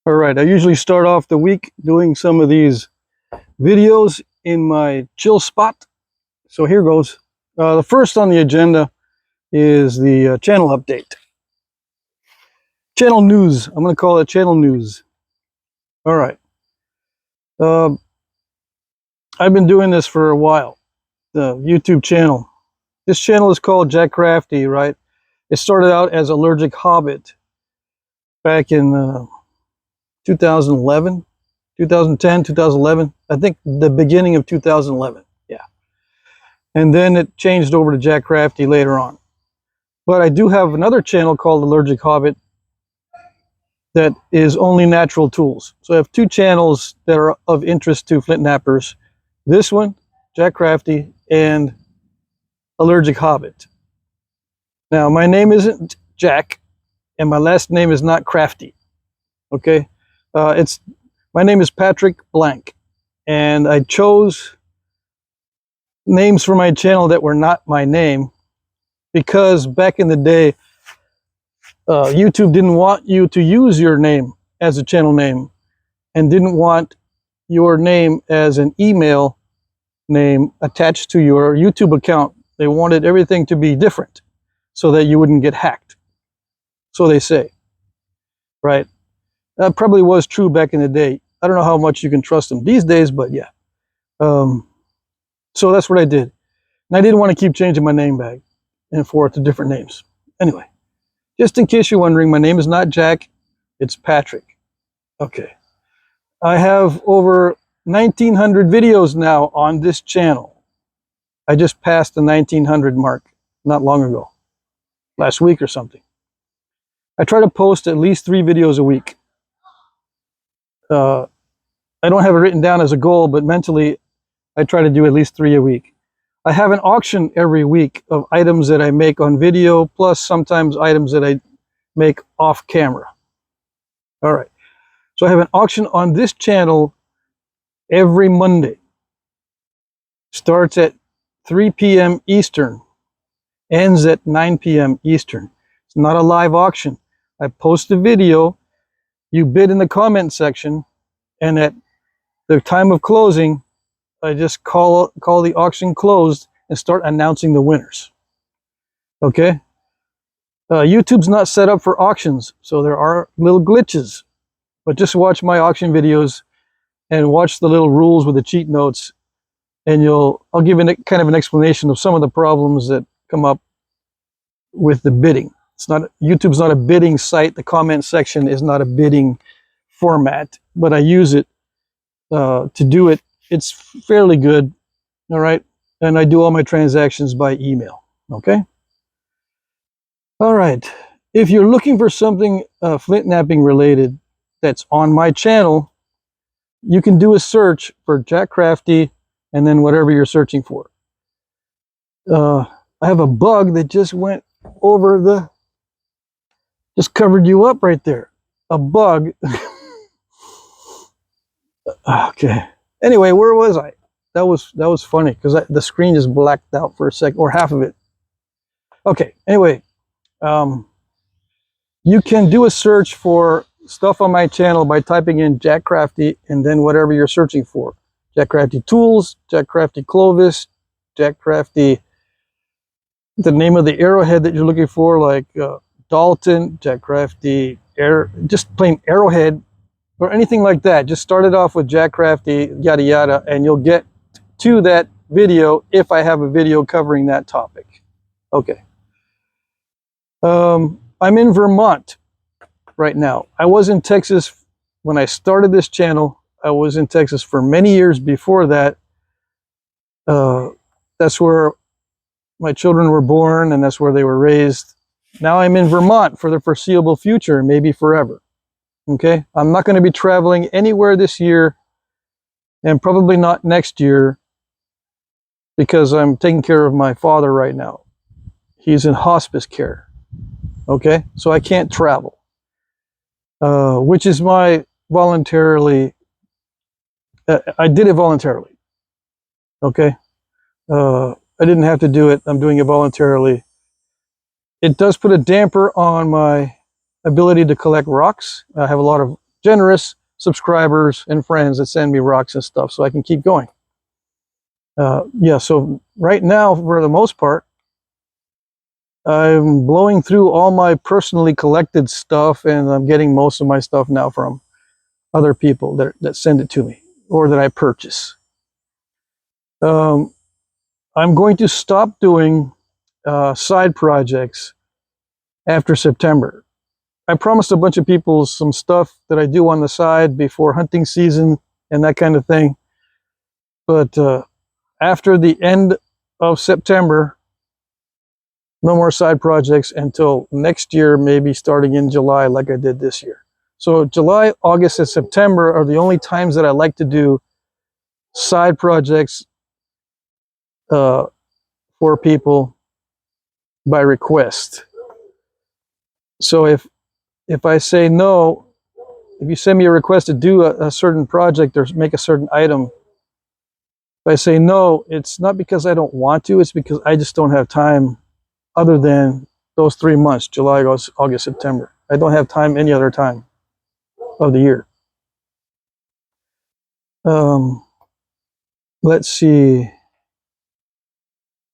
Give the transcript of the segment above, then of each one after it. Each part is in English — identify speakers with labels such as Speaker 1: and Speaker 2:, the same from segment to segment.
Speaker 1: All right, I usually start off the week doing some of these videos in my chill spot. So here goes. The first on the agenda is the channel update. Channel news. I'm going to call it channel news. All right. I've been doing this for a while. The YouTube channel. This channel is called Jack Crafty, right? It started out as Allergic Hobbit back in 2011, 2010, 2011. I think the beginning of 2011. Yeah. And then it changed over to Jack Crafty later on. But I do have another channel called Allergic Hobbit that is only natural tools. So I have two channels that are of interest to flint knappers. This one, Jack Crafty, and Allergic Hobbit. Now, my name isn't Jack, and my last name is not Crafty. Okay? My name is Patrick Blank, and I chose names for my channel that were not my name because back in the day, YouTube didn't want you to use your name as a channel name and didn't want your name as an email name attached to your YouTube account. They wanted everything to be different so that you wouldn't get hacked. So they say, right? That probably was true back in the day. I don't know how much you can trust them these days, but yeah. So that's what I did. And I didn't want to keep changing my name back and forth to different names. Anyway, just in case you're wondering, my name is not Jack, it's Patrick. Okay. I have over 1,900 videos now on this channel. I just passed the 1,900 mark not long ago, last week or something. I try to post at least 3 videos a week. I don't have it written down as a goal, but mentally, I try to do at least 3 a week. I have an auction every week of items that I make on video, plus sometimes items that I make off camera. All right. So I have an auction on this channel every Monday. Starts at 3 p.m. Eastern, ends at 9 p.m. Eastern. It's not a live auction. I post a video, you bid in the comment section, and at the time of closing, I just call the auction closed and start announcing the winners. Okay? YouTube's not set up for auctions, so there are little glitches. But just watch my auction videos and watch the little rules with the cheat notes, and I'll give kind of an explanation of some of the problems that come up with the bidding. YouTube's not a bidding site. The comment section is not a bidding format, but I use it to do it. It's fairly good, all right? And I do all my transactions by email, okay? All right. If you're looking for something flint knapping related that's on my channel, you can do a search for Jack Crafty and then whatever you're searching for. I have a bug that just went over just covered you up right there. A bug. Okay. Anyway, where was I? That was funny because the screen just blacked out for a second, or half of it. Okay. Anyway, you can do a search for stuff on my channel by typing in Jack Crafty and then whatever you're searching for. Jack Crafty Tools, Jack Crafty Clovis, Jack Crafty, the name of the arrowhead that you're looking for, like Dalton, Jack Crafty, just plain Arrowhead, or anything like that. Just start it off with Jack Crafty, yada yada, and you'll get to that video if I have a video covering that topic. Okay. I'm in Vermont right now. I was in Texas when I started this channel. I was in Texas for many years before that. That's where my children were born and that's where they were raised. Now I'm in Vermont for the foreseeable future, maybe forever. Okay, I'm not going to be traveling anywhere this year and probably not next year because I'm taking care of my father right now. He's in hospice care. Okay, so I can't travel, which is my voluntarily, I did it voluntarily. Okay, I didn't have to do it. I'm doing it voluntarily. It does put a damper on my ability to collect rocks. I have a lot of generous subscribers and friends that send me rocks and stuff so I can keep going. Yeah, so right now, for the most part, I'm blowing through all my personally collected stuff, and I'm getting most of my stuff now from other people that send it to me or that I purchase. I'm going to stop doing side projects after September. I promised a bunch of people some stuff that I do on the side before hunting season and that kind of thing. But after the end of September, no more side projects until next year, maybe starting in July like I did this year. So July, August, and September are the only times that I like to do side projects for people by request. So if I say no, if you send me a request to do a certain project or make a certain item, if I say no, it's not because I don't want to, it's because I just don't have time other than those 3 months, July, August, September. I don't have time any other time of the year. Let's see.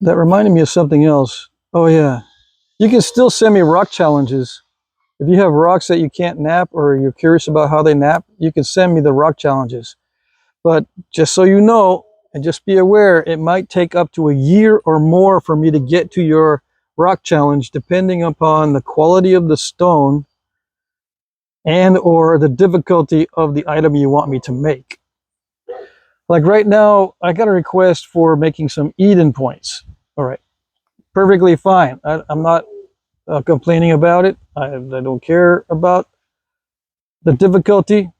Speaker 1: That reminded me of something else. Oh yeah. You can still send me rock challenges. If you have rocks that you can't knap or you're curious about how they knap, you can send me the rock challenges. But just so you know, and just be aware, it might take up to a year or more for me to get to your rock challenge, depending upon the quality of the stone and or the difficulty of the item you want me to make. Like right now, I got a request for making some Eden points. All right, perfectly fine. I'm not complaining about it. I don't care about the difficulty.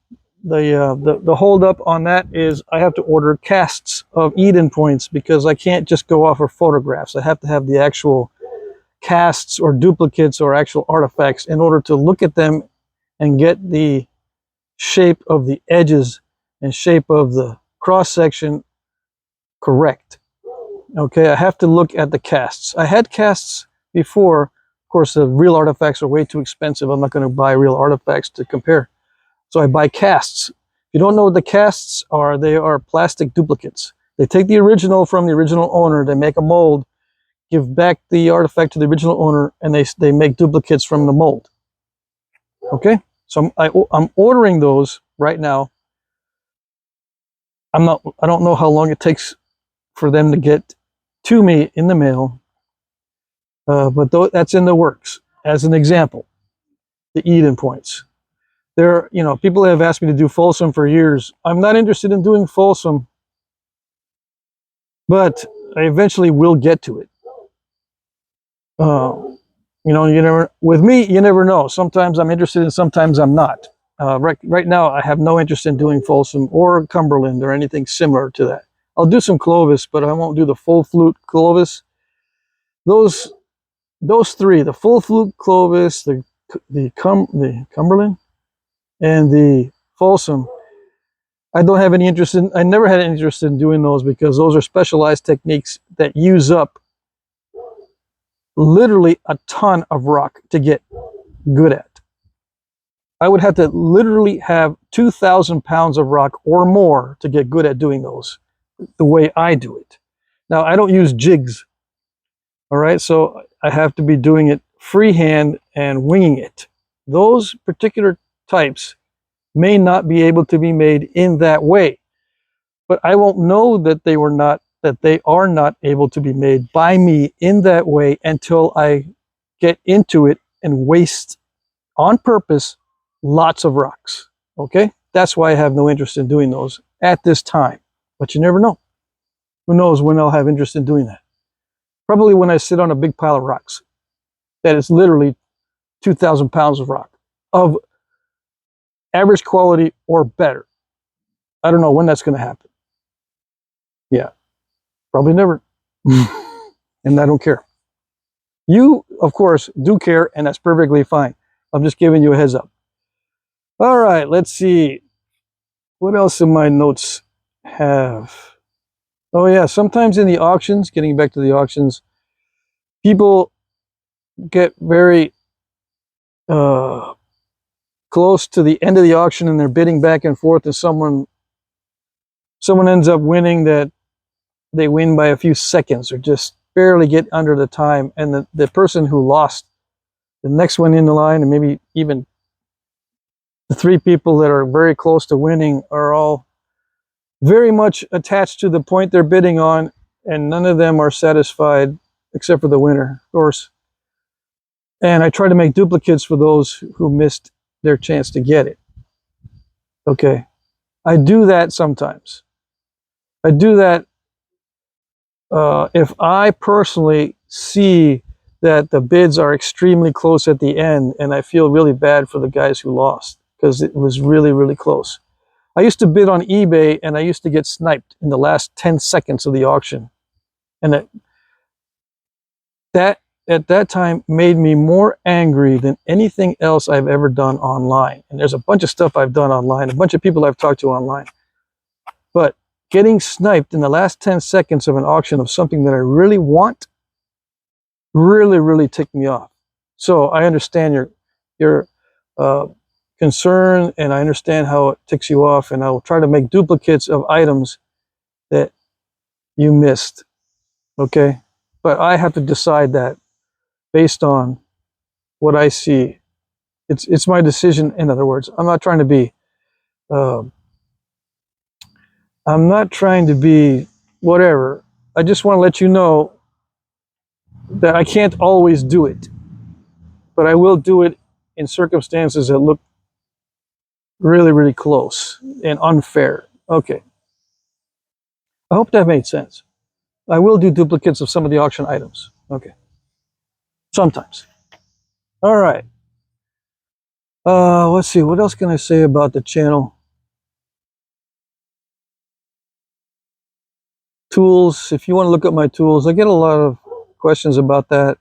Speaker 1: The hold up on that is I have to order casts of Eden points because I can't just go off of photographs. I have to have the actual casts or duplicates or actual artifacts in order to look at them and get the shape of the edges and shape of the cross section correct. Okay, I have to look at the casts. I had casts before. Of course, the real artifacts are way too expensive. I'm not going to buy real artifacts to compare. So I buy casts. If you don't know what the casts are, they are plastic duplicates. They take the original from the original owner, they make a mold, give back the artifact to the original owner, and they make duplicates from the mold. Okay, so I'm ordering those right now. I don't know how long it takes for them to get to me in the mail, but that's in the works. As an example, the Eden points. People have asked me to do Folsom for years. I'm not interested in doing Folsom, but I eventually will get to it. With me, you never know. Sometimes I'm interested and sometimes I'm not. Right now, I have no interest in doing Folsom or Cumberland or anything similar to that. I'll do some Clovis, but I won't do the full flute Clovis. Those three, the full flute Clovis, the Cumberland, and the Folsom, I don't have any interest in. I never had any interest in doing those because those are specialized techniques that use up literally a ton of rock to get good at. I would have to literally have 2,000 pounds of rock or more to get good at doing those the way I do it. Now, I don't use jigs, all right? So I have to be doing it freehand and winging it. Those particular types may not be able to be made in that way, but I won't know that they are not able to be made by me in that way until I get into it and waste on purpose lots of rocks. Okay, that's why I have no interest in doing those at this time, but you never know. Who knows when I'll have interest in doing that? Probably when I sit on a big pile of rocks that is literally 2,000 pounds of rock of average quality or better. I don't know when that's going to happen. Yeah, probably never. And I don't care. You, of course, do care, and that's perfectly fine. I'm just giving you a heads up. All right, let's see. What else in my notes have? Oh yeah, sometimes in the auctions, getting back to the auctions, people get very close to the end of the auction and they're bidding back and forth, and someone ends up winning, that they win by a few seconds or just barely get under the time, and the person who lost, the next one in the line, and maybe even the three people that are very close to winning, are all very much attached to the point they're bidding on, and none of them are satisfied except for the winner, of course. And I try to make duplicates for those who missed their chance to get it. Okay, I do that sometimes. I do that if I personally see that the bids are extremely close at the end, and I feel really bad for the guys who lost because it was really, really close. I used to bid on eBay, and I used to get sniped in the last 10 seconds of the auction. And that at that time made me more angry than anything else I've ever done online. And there's a bunch of stuff I've done online, a bunch of people I've talked to online. But getting sniped in the last 10 seconds of an auction of something that I really want really, really ticked me off. So I understand your concern, and I understand how it ticks you off, and I will try to make duplicates of items that you missed. Okay? But I have to decide that based on what I see. It's my decision, in other words. I'm not trying to be whatever. I just want to let you know that I can't always do it, but I will do it in circumstances that look really, really close and unfair. Okay. I hope that made sense. I will do duplicates of some of the auction items. Okay. Sometimes. All right. Let's see. What else can I say about the channel? Tools. If you want to look at my tools, I get a lot of questions about that.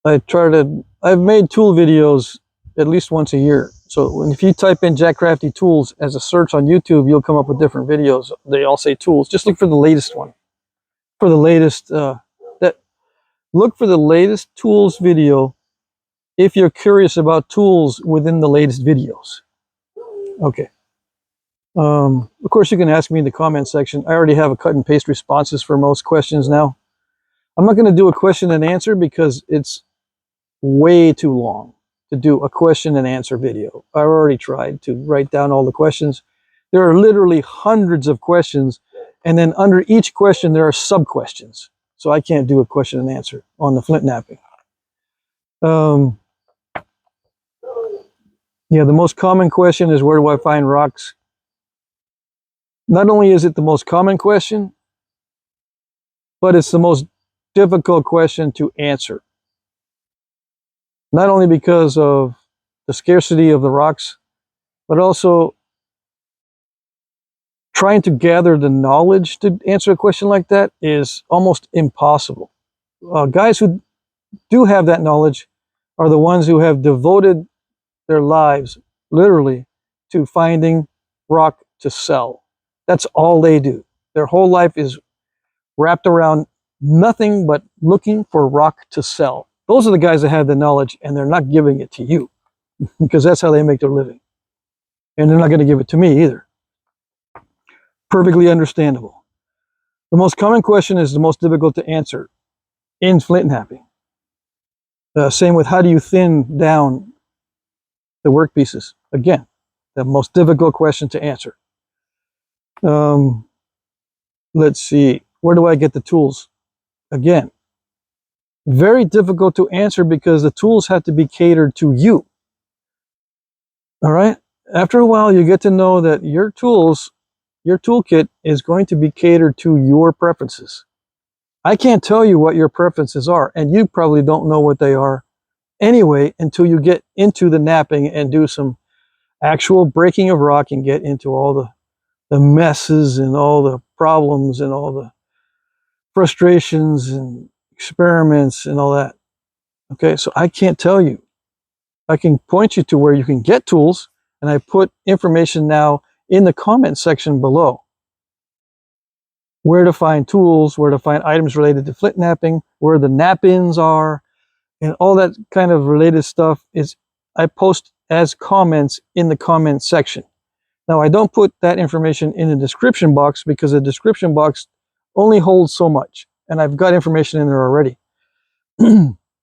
Speaker 1: I've made tool videos at least once a year. So if you type in Jack Crafty Tools as a search on YouTube, you'll come up with different videos. They all say tools. Just look for the latest one. For the latest, look for the latest tools video if you're curious about tools within the latest videos. Okay. Of course, you can ask me in the comment section. I already have a cut and paste responses for most questions now. I'm not going to do a question and answer because it's way too long to do a question and answer video. I already tried to write down all the questions. There are literally hundreds of questions, and then under each question there are sub-questions. So I can't do a question and answer on the Flintknapping. Yeah, the most common question is, where do I find rocks? Not only is it the most common question, but it's the most difficult question to answer. Not only because of the scarcity of the rocks, but also trying to gather the knowledge to answer a question like that is almost impossible. Guys who do have that knowledge are the ones who have devoted their lives, literally, to finding rock to sell. That's all they do. Their whole life is wrapped around nothing but looking for rock to sell. Those are the guys that have the knowledge, and they're not giving it to you because that's how they make their living. And they're not going to give it to me either. Perfectly understandable. The most common question is the most difficult to answer in Flintknapping. Same with, how do you thin down the workpieces? Again, the most difficult question to answer. Let's see. Where do I get the tools? Again, very difficult to answer because the tools have to be catered to you. All right? After a while, you get to know that your tools, your toolkit is going to be catered to your preferences. I can't tell you what your preferences are, and you probably don't know what they are anyway until you get into the knapping and do some actual breaking of rock and get into all the messes and all the problems and all the frustrations and experiments and all that. Okay, so I can't tell you. I can point you to where you can get tools, and I put information now in the comment section below. Where to find tools, where to find items related to Flintknapping, where the knap-ins are, and all that kind of related stuff is, I post as comments in the comment section. Now, I don't put that information in the description box because the description box only holds so much, and I've got information in there already.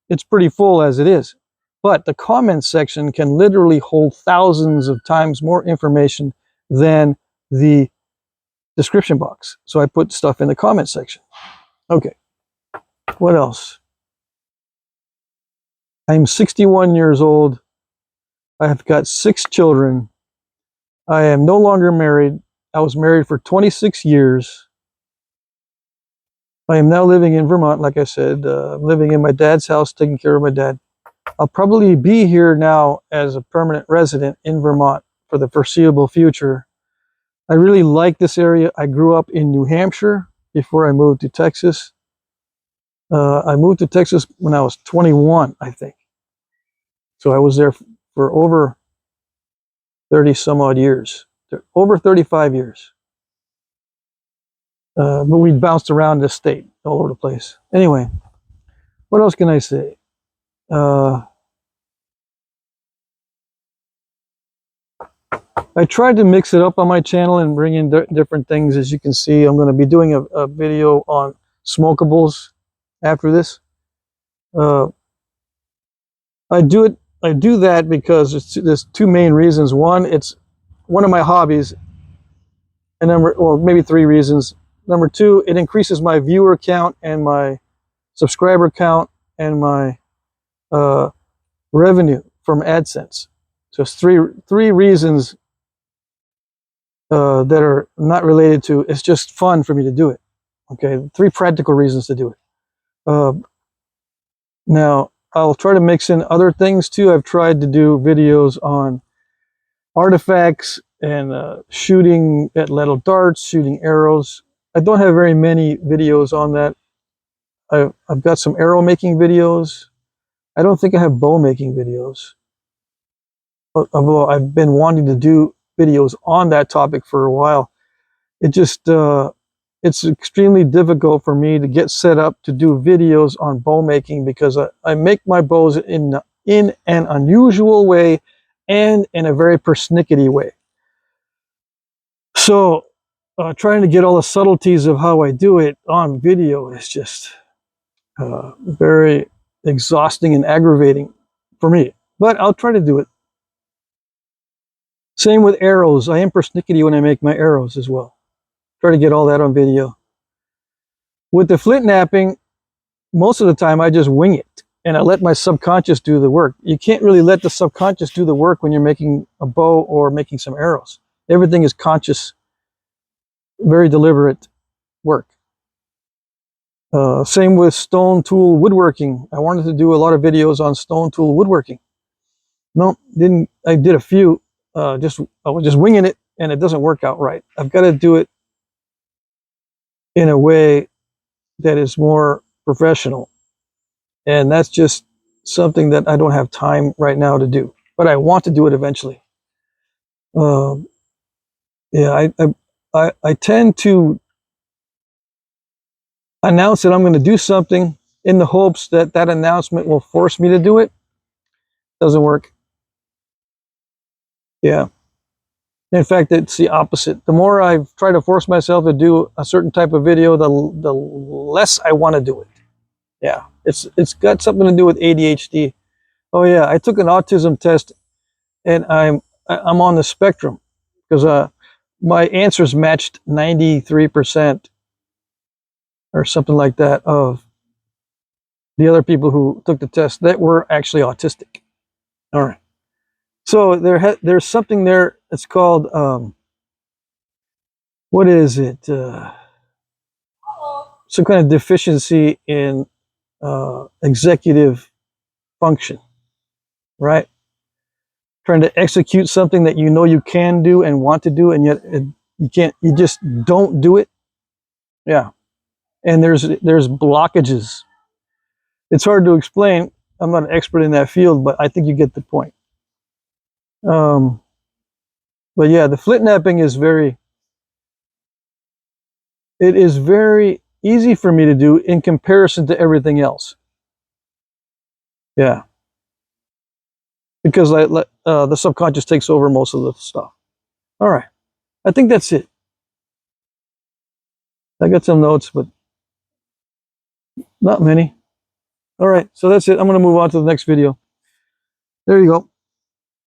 Speaker 1: It's pretty full as it is. But the comments section can literally hold thousands of times more information than the description box. So I put stuff in the comment section. Okay, what else? I'm 61 years old. I have got 6 children. I am no longer married. I was married for 26 years. I am now living in Vermont, like I said, living in my dad's house, taking care of my dad. I'll probably be here now as a permanent resident in Vermont for the foreseeable future. I really like this area. I grew up in New Hampshire before I moved to Texas. I moved to Texas when I was 21, I think. So I was there for over 30 some odd years, over 35 years. But we bounced around the state all over the place. Anyway, what else can I say? I tried to mix it up on my channel and bring in different things. As you can see, I'm going to be doing a video on smokables after this. I do that because there's 2 main reasons. One, it's one of my hobbies, and maybe 3 reasons. Number 2, it increases my viewer count and my subscriber count and my revenue from AdSense. So it's three reasons that are not related to, it's just fun for me to do it. Okay, 3 practical reasons to do it. Now, I'll try to mix in other things too. I've tried to do videos on artifacts and shooting at little darts, shooting arrows. I don't have very many videos on that. I've got some arrow making videos. I don't think I have bow making videos. Although I've been wanting to do videos on that topic for a while. It just, it's extremely difficult for me to get set up to do videos on bow making because I make my bows in an unusual way and in a very persnickety way. So trying to get all the subtleties of how I do it on video is just very exhausting and aggravating for me. But I'll try to do it. Same with arrows. I am persnickety when I make my arrows as well. Try to get all that on video. With the flint knapping, most of the time I just wing it and I let my subconscious do the work. You can't really let the subconscious do the work when you're making a bow or making some arrows. Everything is conscious, very deliberate work. Same with stone tool woodworking. I wanted to do a lot of videos on stone tool woodworking. No, didn't. I did a few. I was just winging it, and it doesn't work out right. I've got to do it in a way that is more professional, and that's just something that I don't have time right now to do. But I want to do it eventually. Yeah, I tend to announce that I'm going to do something in the hopes that that announcement will force me to do it. Doesn't work. Yeah. In fact, it's the opposite. The more I try to force myself to do a certain type of video, the less I want to do it. Yeah, it's got something to do with ADHD. Oh yeah, I took an autism test, and I'm on the spectrum because my answers matched 93% or something like that of the other people who took the test that were actually autistic. All right. So there's something there. It's called what is it? Some kind of deficiency in executive function, right? Trying to execute something that you know you can do and want to do, and yet you can't. You just don't do it. Yeah, and there's blockages. It's hard to explain. I'm not an expert in that field, but I think you get the point. But yeah, the flint knapping is very easy for me to do in comparison to everything else. Yeah. Because the subconscious takes over most of the stuff. All right. I think that's it. I got some notes, but not many. All right. So that's it. I'm going to move on to the next video. There you go.